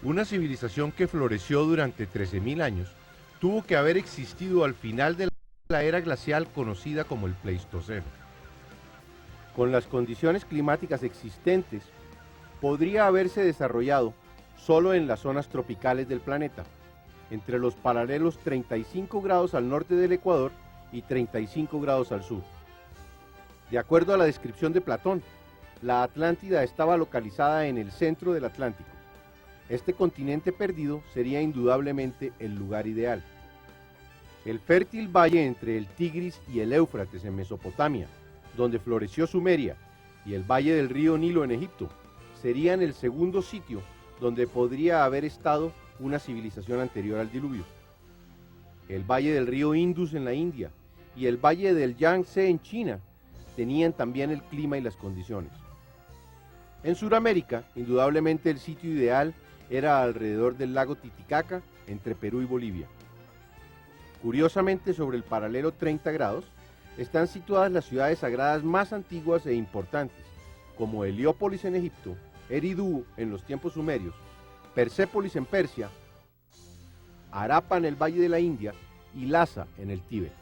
Una civilización que floreció durante 13.000 años tuvo que haber existido al final de la era glacial conocida como el Pleistoceno. Con las condiciones climáticas existentes, podría haberse desarrollado solo en las zonas tropicales del planeta, entre los paralelos 35 grados al norte del Ecuador y 35 grados al sur. De acuerdo a la descripción de Platón, la Atlántida estaba localizada en el centro del Atlántico. Este continente perdido sería indudablemente el lugar ideal. El fértil valle entre el Tigris y el Éufrates en Mesopotamia, donde floreció Sumeria, y el valle del río Nilo en Egipto, serían el segundo sitio donde podría haber estado una civilización anterior al diluvio. El valle del río Indus en la India y el valle del Yangtze en China tenían también el clima y las condiciones. En Sudamérica, indudablemente el sitio ideal era alrededor del lago Titicaca, entre Perú y Bolivia. Curiosamente, sobre el paralelo 30 grados, están situadas las ciudades sagradas más antiguas e importantes, como Heliópolis en Egipto, Eridu en los tiempos sumerios, Persépolis en Persia, Harappa en el Valle de la India y Lhasa en el Tíbet.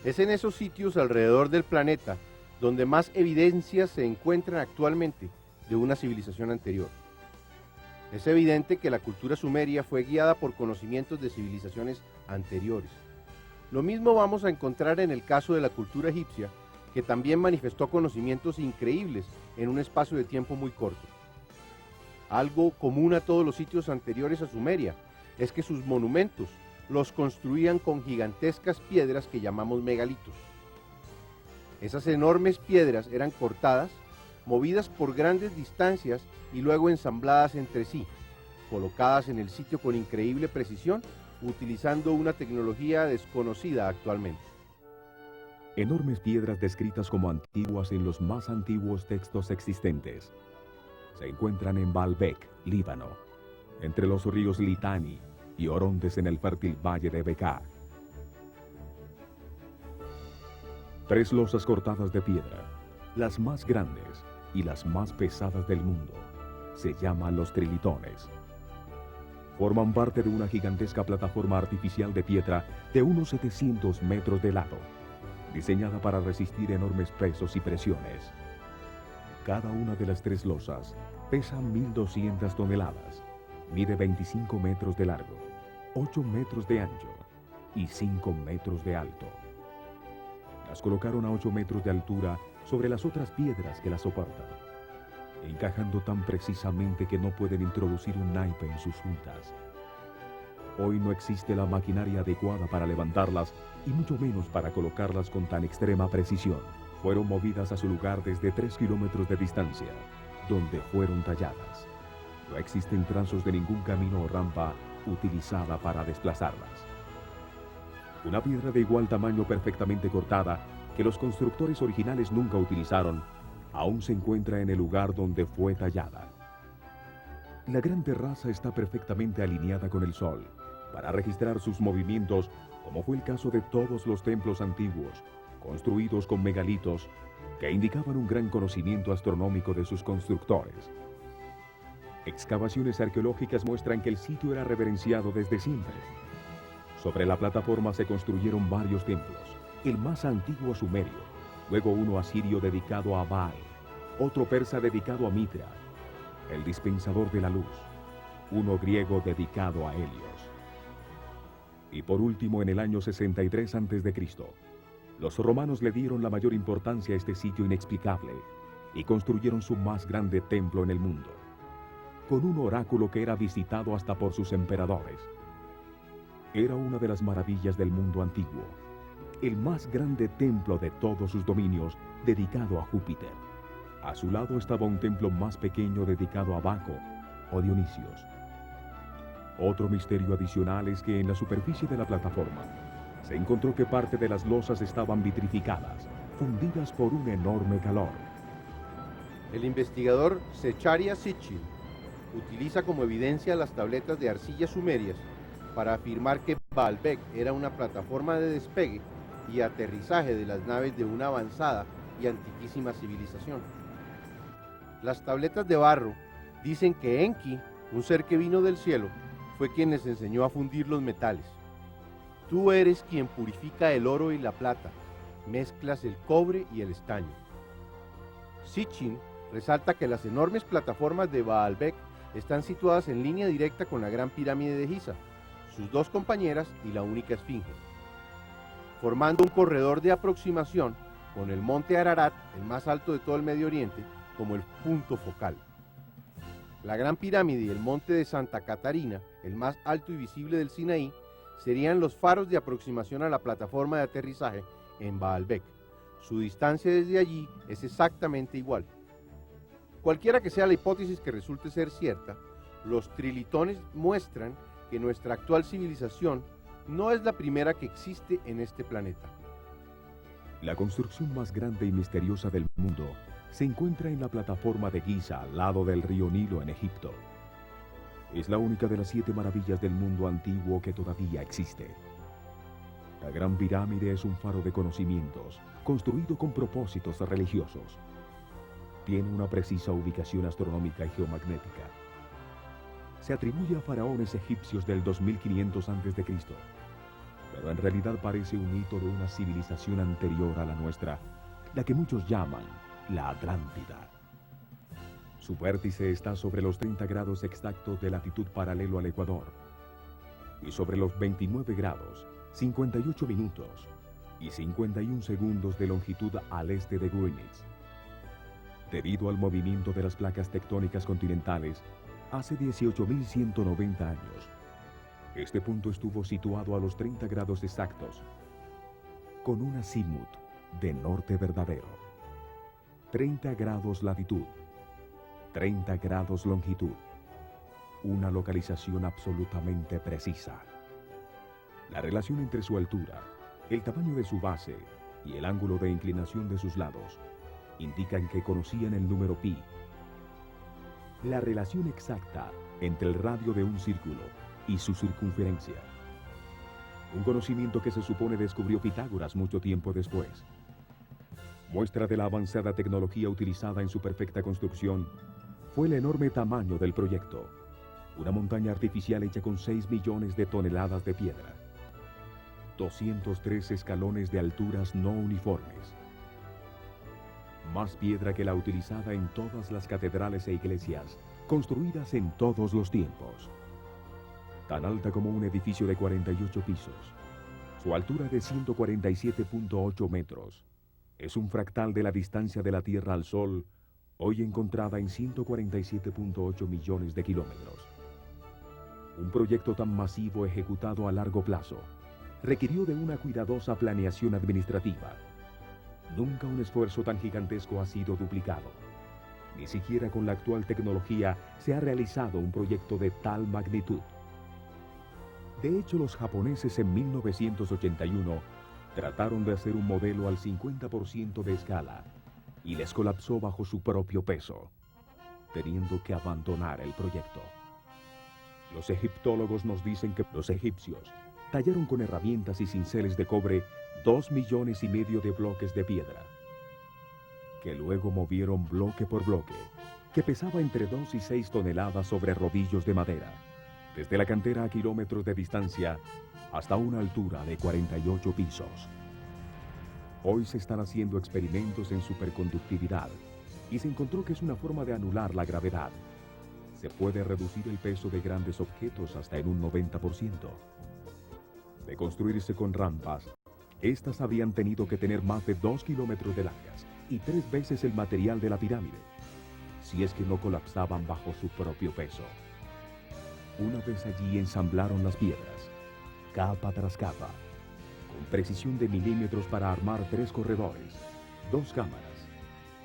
Es en esos sitios alrededor del planeta donde más evidencias se encuentran actualmente de una civilización anterior. Es evidente que la cultura sumeria fue guiada por conocimientos de civilizaciones anteriores. Lo mismo vamos a encontrar en el caso de la cultura egipcia, que también manifestó conocimientos increíbles en un espacio de tiempo muy corto. Algo común a todos los sitios anteriores a Sumeria es que sus monumentos los construían con gigantescas piedras que llamamos megalitos. Esas enormes piedras eran cortadas, movidas por grandes distancias y luego ensambladas entre sí, colocadas en el sitio con increíble precisión, utilizando una tecnología desconocida actualmente. Enormes piedras descritas como antiguas en los más antiguos textos existentes. Se encuentran en Baalbek, Líbano, entre los ríos Litani y Orontes en el fértil valle de Bekaa. 3 losas cortadas de piedra, las más grandes y las más pesadas del mundo, se llaman los trilitones. Forman parte de una gigantesca plataforma artificial de piedra de unos 700 metros de lado, diseñada para resistir enormes pesos y presiones. Cada una de las 3 losas pesa 1.200 toneladas, mide 25 metros de largo, 8 metros de ancho y 5 metros de alto. Las colocaron a 8 metros de altura sobre las otras piedras que las soportan, encajando tan precisamente que no pueden introducir un naipe en sus juntas. Hoy no existe la maquinaria adecuada para levantarlas y mucho menos para colocarlas con tan extrema precisión. Fueron movidas a su lugar desde 3 kilómetros de distancia, donde fueron talladas. No existen trazos de ningún camino o rampa utilizada para desplazarlas. Una piedra de igual tamaño perfectamente cortada, que los constructores originales nunca utilizaron, aún se encuentra en el lugar donde fue tallada. La gran terraza está perfectamente alineada con el Sol, para registrar sus movimientos, como fue el caso de todos los templos antiguos, construidos con megalitos, que indicaban un gran conocimiento astronómico de sus constructores. Excavaciones arqueológicas muestran que el sitio era reverenciado desde siempre. Sobre la plataforma se construyeron varios templos, el más antiguo sumerio, luego uno asirio dedicado a Baal, otro persa dedicado a Mitra, el dispensador de la luz, uno griego dedicado a Helios. Y por último, en el año 63 a.C., los romanos le dieron la mayor importancia a este sitio inexplicable y construyeron su más grande templo en el mundo, con un oráculo que era visitado hasta por sus emperadores. Era una de las maravillas del mundo antiguo, el más grande templo de todos sus dominios, dedicado a Júpiter. A su lado estaba un templo más pequeño dedicado a Baco o Dionisios. Otro misterio adicional es que en la superficie de la plataforma se encontró que parte de las losas estaban vitrificadas, fundidas por un enorme calor. El investigador Zecharia Sitchin utiliza como evidencia las tabletas de arcillas sumerias para afirmar que Baalbek era una plataforma de despegue y aterrizaje de las naves de una avanzada y antiquísima civilización. Las tabletas de barro Dicen que Enki, un ser que vino del cielo, fue quien les enseñó a fundir los metales. Tú eres quien purifica el oro y la plata, mezclas el cobre y el estaño. Sitchin resalta que las enormes plataformas de Baalbek están situadas en línea directa con la gran pirámide de Giza, sus dos compañeras y la única esfinge, formando un corredor de aproximación con el monte Ararat, el más alto de todo el Medio Oriente, como el punto focal. La gran pirámide y el monte de Santa Catarina, el más alto y visible del Sinaí, serían los faros de aproximación a la plataforma de aterrizaje en Baalbek. Su distancia desde allí es exactamente igual. Cualquiera que sea la hipótesis que resulte ser cierta, los trilitones muestran que nuestra actual civilización no es la primera que existe en este planeta. La construcción más grande y misteriosa del mundo se encuentra en la plataforma de Giza, al lado del río Nilo en Egipto. Es la única de las 7 maravillas del mundo antiguo que todavía existe. La Gran Pirámide es un faro de conocimientos, construido con propósitos religiosos. Tiene una precisa ubicación astronómica y geomagnética. Se atribuye a faraones egipcios del 2500 a.C., pero en realidad parece un hito de una civilización anterior a la nuestra, la que muchos llaman la Atlántida. Su vértice está sobre los 30 grados exactos de latitud paralelo al Ecuador y sobre los 29 grados, 58 minutos y 51 segundos de longitud al este de Greenwich. Debido al movimiento de las placas tectónicas continentales, hace 18.190 años, este punto estuvo situado a los 30 grados exactos, con un azimut de norte verdadero. 30 grados latitud, 30 grados longitud, una localización absolutamente precisa. La relación entre su altura, el tamaño de su base y el ángulo de inclinación de sus lados indican que conocían el número pi. La relación exacta entre el radio de un círculo y su circunferencia. Un conocimiento que se supone descubrió Pitágoras mucho tiempo después. Muestra de la avanzada tecnología utilizada en su perfecta construcción fue el enorme tamaño del proyecto. Una montaña artificial hecha con 6 millones de toneladas de piedra. 203 escalones de alturas no uniformes. Más piedra que la utilizada en todas las catedrales e iglesias, construidas en todos los tiempos. Tan alta como un edificio de 48 pisos. Su altura de 147.8 metros. Es un fractal de la distancia de la Tierra al Sol, hoy encontrada en 147.8 millones de kilómetros. Un proyecto tan masivo ejecutado a largo plazo requirió de una cuidadosa planeación administrativa. Nunca un esfuerzo tan gigantesco ha sido duplicado. Ni siquiera con la actual tecnología se ha realizado un proyecto de tal magnitud. De hecho, los japoneses en 1981 trataron de hacer un modelo al 50% de escala y les colapsó bajo su propio peso, teniendo que abandonar el proyecto. Los egiptólogos nos dicen que los egipcios tallaron con herramientas y cinceles de cobre 2,5 millones de bloques de piedra, que luego movieron bloque por bloque, que pesaba entre 2 y 6 toneladas sobre rodillos de madera, desde la cantera a kilómetros de distancia hasta una altura de 48 pisos. Hoy se están haciendo experimentos en superconductividad y se encontró que es una forma de anular la gravedad. Se puede reducir el peso de grandes objetos hasta en un 90%. De construirse con rampas, estas habrían tenido que tener más de 2 kilómetros de largas y 3 veces el material de la pirámide, si es que no colapsaban bajo su propio peso. Una vez allí ensamblaron las piedras, capa tras capa, con precisión de milímetros para armar 3 corredores, 2 cámaras,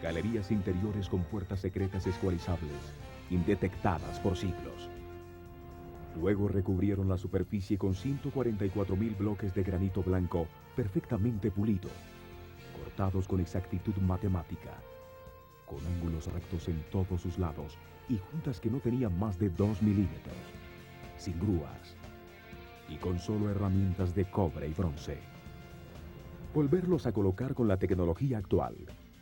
galerías interiores con puertas secretas escualizables, indetectadas por siglos. Luego recubrieron la superficie con 144.000 bloques de granito blanco perfectamente pulido, cortados con exactitud matemática, con ángulos rectos en todos sus lados y juntas que no tenían más de 2 milímetros, sin grúas y con solo herramientas de cobre y bronce. Volverlos a colocar con la tecnología actual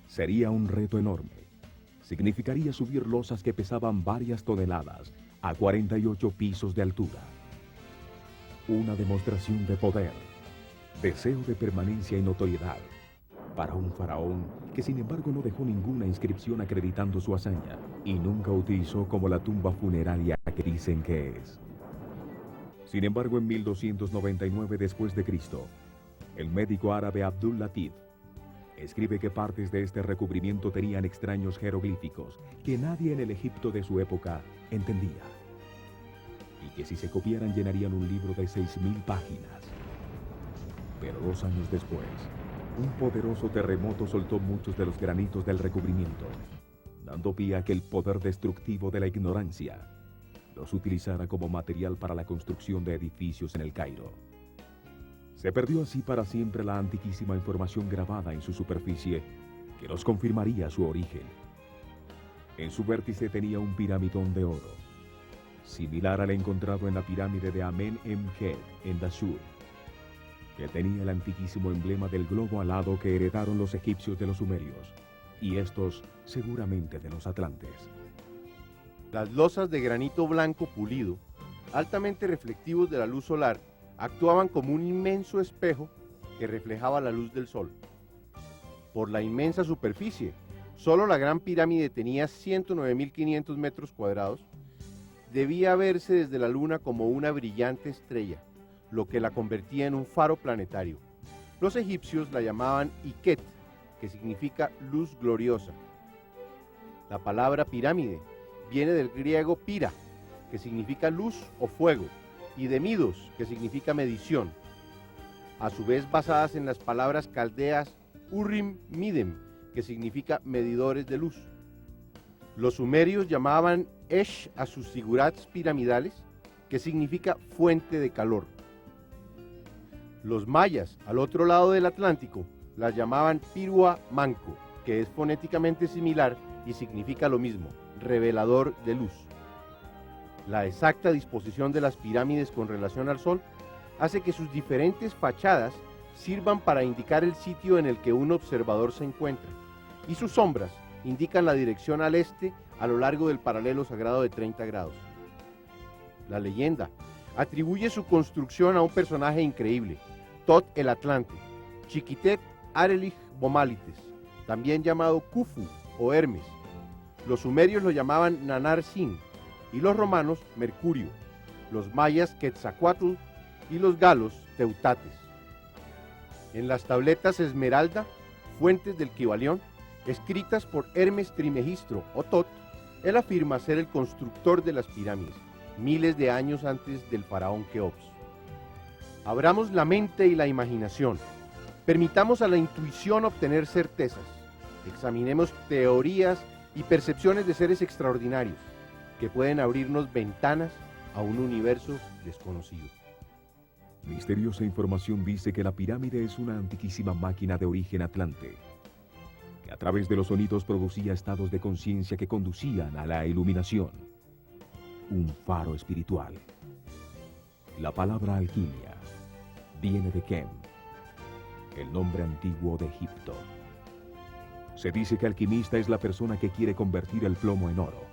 sería un reto enorme. significaría subir losas que pesaban varias toneladas a 48 pisos de altura. Una demostración de poder, deseo de permanencia y notoriedad, para un faraón que sin embargo no dejó ninguna inscripción acreditando su hazaña y nunca utilizó como la tumba funeraria que dicen que es. Sin embargo, en 1299 después de Cristo, el médico árabe Abdul Latif escribe que partes de este recubrimiento tenían extraños jeroglíficos que nadie en el Egipto de su época entendía, y que si se copiaran llenarían un libro de 6000 páginas. Pero 2 años después, un poderoso terremoto soltó muchos de los granitos del recubrimiento, dando pie a que el poder destructivo de la ignorancia los utilizara como material para la construcción de edificios en el Cairo. Se perdió así para siempre la antiquísima información grabada en su superficie que nos confirmaría su origen. En su vértice tenía un piramidón de oro, similar al encontrado en la pirámide de Amen-Em-Ket en Dashur, que tenía el antiquísimo emblema del globo alado que heredaron los egipcios de los sumerios, y estos seguramente de los atlantes. Las losas de granito blanco pulido, altamente reflectivos de la luz solar, actuaban como un inmenso espejo que reflejaba la luz del sol. Por la inmensa superficie, solo la Gran Pirámide tenía 109.500 metros cuadrados, debía verse desde la luna como una brillante estrella, lo que la convertía en un faro planetario. Los egipcios la llamaban Iket, que significa luz gloriosa. La palabra pirámide viene del griego pira, que significa luz o fuego, y de midos, que significa medición, a su vez basadas en las palabras caldeas Urim Midem, que significa medidores de luz. Los sumerios llamaban Esh a sus zigurats piramidales, que significa fuente de calor. Los mayas, al otro lado del Atlántico, las llamaban Pirua Manco, que es fonéticamente similar y significa lo mismo, revelador de luz. La exacta disposición de las pirámides con relación al sol hace que sus diferentes fachadas sirvan para indicar el sitio en el que un observador se encuentra, y sus sombras indican la dirección al este a lo largo del paralelo sagrado de 30 grados. La leyenda atribuye su construcción a un personaje increíble, Tot el Atlante, Chiquitet Arelich Bomalites, también llamado Khufu o Hermes. Los sumerios lo llamaban Nanar Sin, y los romanos Mercurio, los mayas Quetzalcoatl y los galos Teutates. En las tabletas Esmeralda, fuentes del Kybalión, escritas por Hermes Trimegistro o Tot, él afirma ser el constructor de las pirámides, miles de años antes del faraón Keops. Abramos la mente y la imaginación, permitamos a la intuición obtener certezas, examinemos teorías y percepciones de seres extraordinarios que pueden abrirnos ventanas a un universo desconocido. Misteriosa información dice que la pirámide es una antiquísima máquina de origen atlante, que a través de los sonidos producía estados de conciencia que conducían a la iluminación. Un faro espiritual. La palabra alquimia viene de Kem, el nombre antiguo de Egipto. Se dice que alquimista es la persona que quiere convertir el plomo en oro.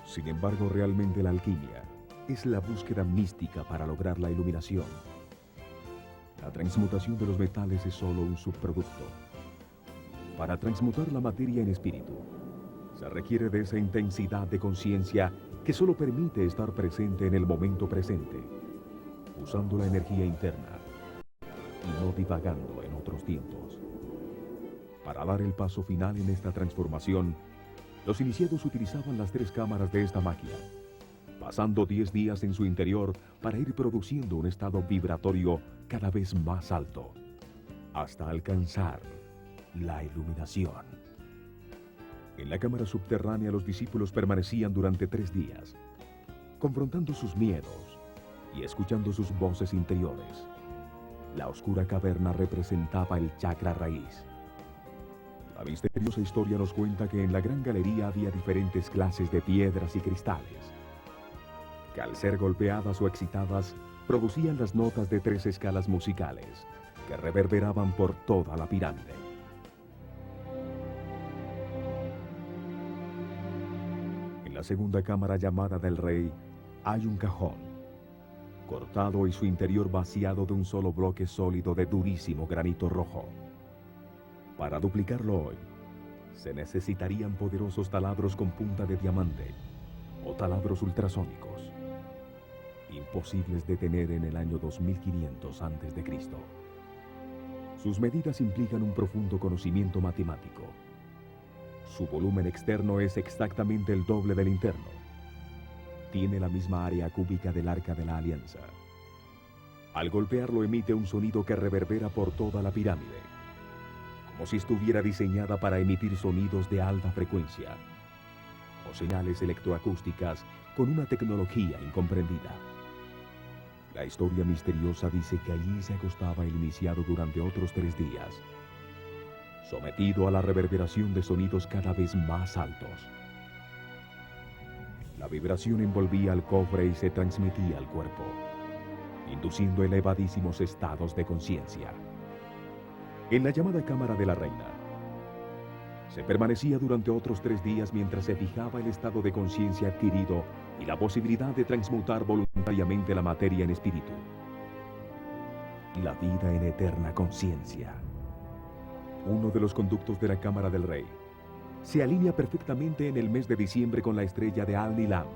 Sin embargo, realmente la alquimia es la búsqueda mística para lograr la iluminación. La transmutación de los metales es solo un subproducto. Para transmutar la materia en espíritu, se requiere de esa intensidad de conciencia que solo permite estar presente en el momento presente, usando la energía interna y no divagando en otros tiempos. Para dar el paso final en esta transformación, los iniciados utilizaban las 3 cámaras de esta máquina, pasando 10 días en su interior para ir produciendo un estado vibratorio cada vez más alto, hasta alcanzar la iluminación. En la cámara subterránea los discípulos permanecían durante 3 días, confrontando sus miedos y escuchando sus voces interiores. La oscura caverna representaba el chakra raíz. La misteriosa historia nos cuenta que en la gran galería había diferentes clases de piedras y cristales, que al ser golpeadas o excitadas, producían las notas de 3 escalas musicales, que reverberaban por toda la pirámide. la segunda cámara llamada del rey hay un cajón, cortado y su interior vaciado de un solo bloque sólido de durísimo granito rojo. Para duplicarlo hoy, se necesitarían poderosos taladros con punta de diamante o taladros ultrasónicos, imposibles de tener en el año 2500 a.C. Sus medidas implican un profundo conocimiento matemático. Su volumen externo es exactamente el doble del interno. Tiene la misma área cúbica del Arca de la Alianza. Al golpearlo emite un sonido que reverbera por toda la pirámide, como si estuviera diseñada para emitir sonidos de alta frecuencia o señales electroacústicas con una tecnología incomprendida. La historia misteriosa dice que allí se acostaba el iniciado durante otros 3 días, sometido a la reverberación de sonidos cada vez más altos. La vibración envolvía al cofre y se transmitía al cuerpo, induciendo elevadísimos estados de conciencia. En la llamada Cámara de la Reina, se permanecía durante otros 3 días mientras se fijaba el estado de conciencia adquirido y la posibilidad de transmutar voluntariamente la materia en espíritu. La vida en eterna conciencia. Uno de los conductos de la Cámara del Rey se alinea perfectamente en el mes de diciembre con la estrella de Al-Nilam,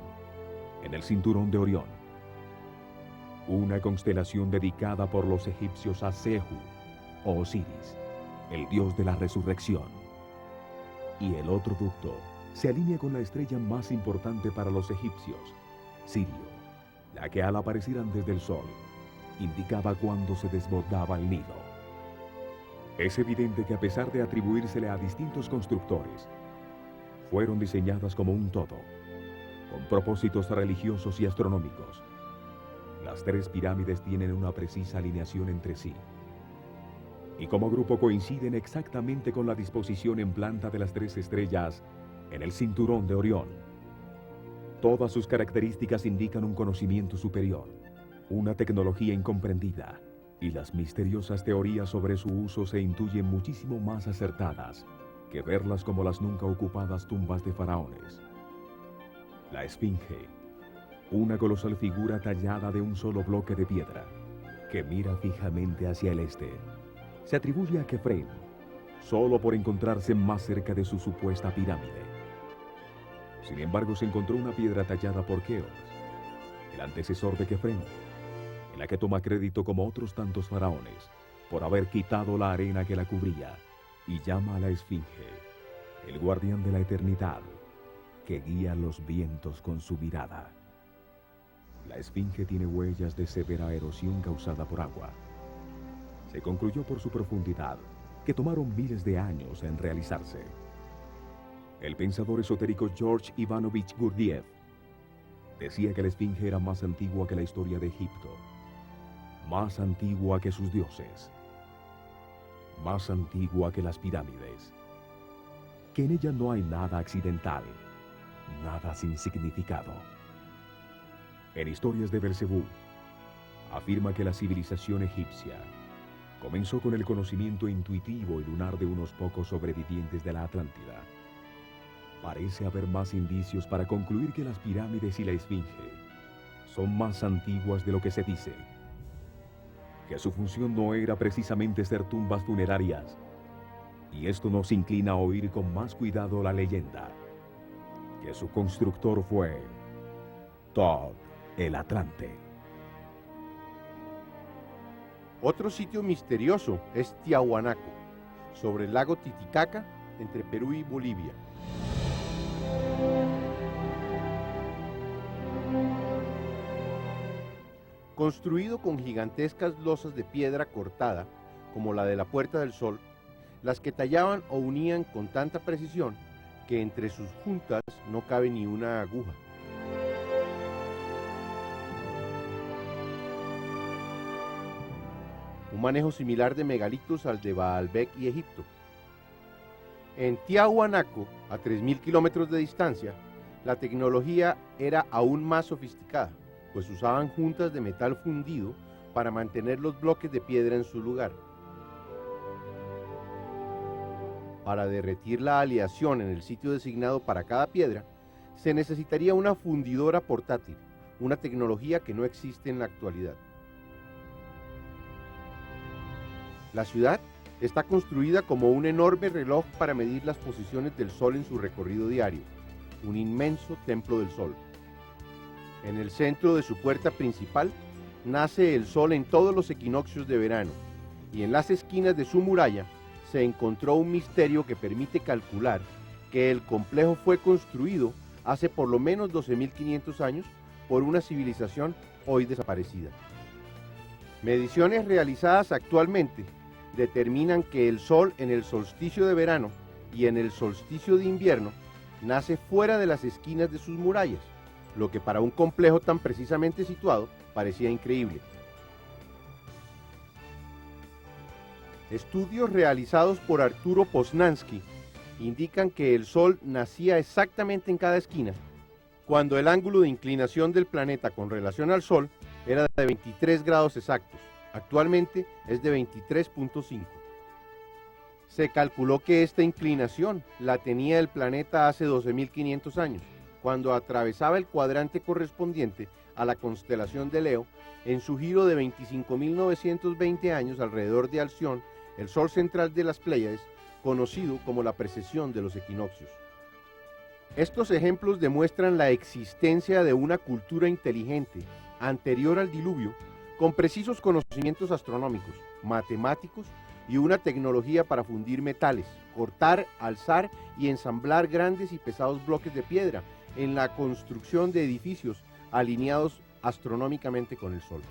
en el cinturón de Orión, una constelación dedicada por los egipcios a Sehu o Osiris, el dios de la resurrección. Y el otro ducto se alinea con la estrella más importante para los egipcios, Sirio, la que al aparecer antes del sol indicaba cuándo se desbordaba el Nilo. Es evidente que a pesar de atribuírsele a distintos constructores, fueron diseñadas como un todo, con propósitos religiosos y astronómicos. Las 3 pirámides tienen una precisa alineación entre sí, y como grupo coinciden exactamente con la disposición en planta de las 3 estrellas en el cinturón de Orión. Todas sus características indican un conocimiento superior, una tecnología incomprendida, y las misteriosas teorías sobre su uso se intuyen muchísimo más acertadas que verlas como las nunca ocupadas tumbas de faraones. La Esfinge, una colosal figura tallada de un solo bloque de piedra, que mira fijamente hacia el este, se atribuye a Kefren, solo por encontrarse más cerca de su supuesta pirámide. Sin embargo, se encontró una piedra tallada por Keops, el antecesor de Kefren, en la que toma crédito como otros tantos faraones, por haber quitado la arena que la cubría, y llama a la Esfinge, el guardián de la eternidad, que guía los vientos con su mirada. La Esfinge tiene huellas de severa erosión causada por agua. Se concluyó por su profundidad, que tomaron miles de años en realizarse. El pensador esotérico George Ivanovich Gurdjieff decía que la Esfinge era más antigua que la historia de Egipto, más antigua que sus dioses, más antigua que las pirámides, que en ella no hay nada accidental, nada sin significado. En Historias de Belcebú, afirma que la civilización egipcia comenzó con el conocimiento intuitivo y lunar de unos pocos sobrevivientes de la Atlántida. Parece haber más indicios para concluir que las pirámides y la Esfinge son más antiguas de lo que se dice, que su función no era precisamente ser tumbas funerarias, y esto nos inclina a oír con más cuidado la leyenda, que su constructor fue Thoth el Atlante. Otro sitio misterioso es Tiahuanaco, sobre el lago Titicaca, entre Perú y Bolivia. Construido con gigantescas losas de piedra cortada, como la de la Puerta del Sol, las que tallaban o unían con tanta precisión que entre sus juntas no cabe ni una aguja. Un manejo similar de megalitos al de Baalbek y Egipto. En Tiahuanaco, a 3.000 kilómetros de distancia, la tecnología era aún más sofisticada, pues usaban juntas de metal fundido para mantener los bloques de piedra en su lugar. Para derretir la aleación en el sitio designado para cada piedra, se necesitaría una fundidora portátil, una tecnología que no existe en la actualidad. La ciudad está construida como un enorme reloj para medir las posiciones del Sol en su recorrido diario, un inmenso templo del Sol. En el centro de su puerta principal nace el Sol en todos los equinoccios de verano, y en las esquinas de su muralla se encontró un misterio que permite calcular que el complejo fue construido hace por lo menos 12.500 años por una civilización hoy desaparecida. Mediciones realizadas actualmente determinan que el Sol en el solsticio de verano y en el solsticio de invierno nace fuera de las esquinas de sus murallas, lo que para un complejo tan precisamente situado parecía increíble. Estudios realizados por Arturo Poznański indican que el Sol nacía exactamente en cada esquina, cuando el ángulo de inclinación del planeta con relación al Sol era de 23 grados exactos. Actualmente es de 23.5. Se calculó que esta inclinación la tenía el planeta hace 12.500 años, cuando atravesaba el cuadrante correspondiente a la constelación de Leo en su giro de 25.920 años alrededor de Alción, el sol central de las Pléyades, conocido como la precesión de los equinoccios. Estos ejemplos demuestran la existencia de una cultura inteligente anterior al diluvio, con precisos conocimientos astronómicos, matemáticos y una tecnología para fundir metales, cortar, alzar y ensamblar grandes y pesados bloques de piedra en la construcción de edificios alineados astronómicamente con el Sol.